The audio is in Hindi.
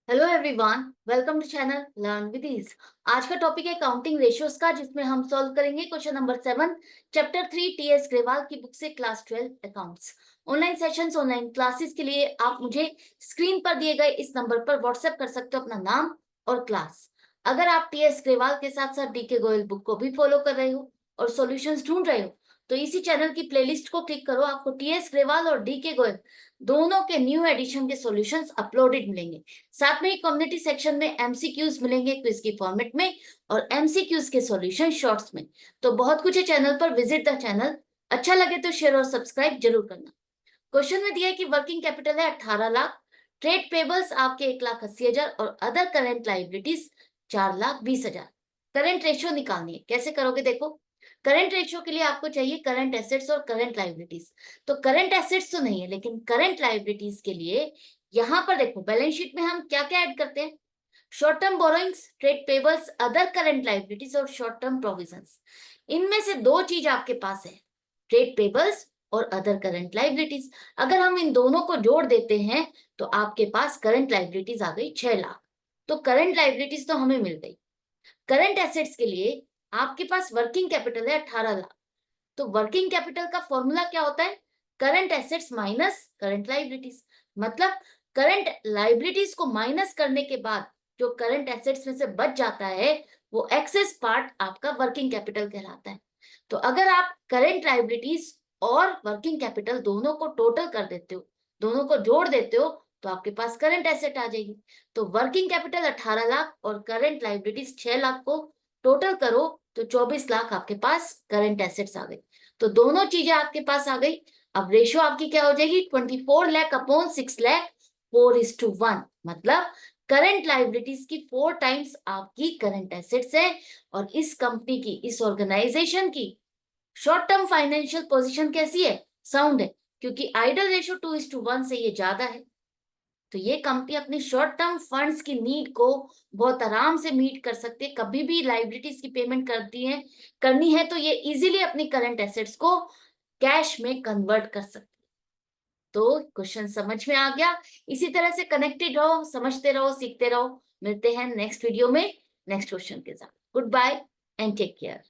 Hello everyone, welcome to channel learn with ease. आज का टॉपिक है काउंटिंग रेशियोज का, जिसमें हम सॉल्व करेंगे question number 7 chapter 3 TS Grewal की बुक से class 12 accounts. Online sessions, online classes के लिए आप मुझे स्क्रीन पर दिए गए इस नंबर पर व्हाट्सएप कर सकते हो अपना नाम और क्लास। अगर आप टीएस ग्रेवाल के साथ साथ डीके गोयल बुक को भी फॉलो कर रहे हो और सॉल्यूशंस ढूंढ रहे हो तो इसी चैनल की प्लेलिस्ट को क्लिक करो। आपको टीएस ग्रेवाल और डीके गोयल दोनों के न्यू एडिशन के सॉल्यूशंस अपलोडेड मिलेंगे। साथ में ही कम्युनिटी सेक्शन में एमसीक्यूज मिलेंगे क्विज की फॉर्मेट में और एमसीक्यूज के सॉल्यूशन शॉर्ट्स में। तो बहुत कुछ है चैनल पर, विजिट द चैनल। अच्छा लगे तो शेयर और सब्सक्राइब जरूर करना। क्वेश्चन में दिया है कि वर्किंग कैपिटल है 18 लाख, ट्रेड पेबल्स आपके 1,80,000 और other current liabilities 4,20,000। Current ratio निकालनी है। कैसे करोगे देखो। करंट रेशियो के लिए आपको चाहिए करंट एसेट्स और करंट लाइबिलिटीज। तो करंट एसेट्स तो नहीं है, लेकिन करंट लाइबिलिटीज के लिए यहां पर देखो बैलेंस शीट में हम क्या क्या ऐड करते हैं। Short term borrowings, trade payables, other current liabilities और शॉर्ट टर्म प्रोविजंस। इनमें से दो चीज आपके पास है, ट्रेड पेबल्स और अदर करंट लाइबिलिटीज। अगर हम इन दोनों को जोड़ देते हैं तो आपके पास करंट लाइबिलिटीज आ गई 6 लाख। तो करंट लाइबिलिटीज तो हमें मिल गई। करंट एसेट्स के लिए आपके पास वर्किंग कैपिटल है 18 लाख। तो वर्किंग कैपिटल का फॉर्मूला क्या होता है? Current assets minus current liabilities. मतलब करंट लाइबिलिटीज को माइनस करने के बाद जो करंट एसेट्स में से बच जाता है वो एक्सेस पार्ट आपका वर्किंग कैपिटल कहलाता है। तो अगर आप करंट लाइबिलिटीज और वर्किंग कैपिटल दोनों को टोटल कर देते हो, दोनों को जोड़ देते हो, तो आपके पास करंट एसेट आ जाएगी। तो वर्किंग कैपिटल 18 लाख और करंट लाइबिलिटीज 6 लाख को टोटल करो तो 24 लाख आपके पास करंट एसेट्स आ गए। तो दोनों चीजें आपके पास आ गई। अब रेशियो आपकी क्या हो जाएगी? 24 लाख अपॉन 6 लाख, 4:1। मतलब करंट लाइबिलिटीज की 4 टाइम्स आपकी करंट एसेट्स है। और इस कंपनी की, इस ऑर्गेनाइजेशन की शॉर्ट टर्म फाइनेंशियल पोजीशन कैसी है? साउंड है, क्योंकि आइडल रेशियो 2:1 से ये ज्यादा है। तो ये कंपनी अपनी शॉर्ट टर्म फंड्स की नीड को बहुत आराम से मीट कर सकती है। कभी भी लाइबिलिटीज की पेमेंट करनी है तो ये इजीली अपनी करंट एसेट्स को कैश में कन्वर्ट कर सकती है। तो क्वेश्चन समझ में आ गया। इसी तरह से कनेक्टेड रहो, समझते रहो, सीखते रहो। मिलते हैं नेक्स्ट वीडियो में नेक्स्ट क्वेश्चन के साथ। Good bye and take care.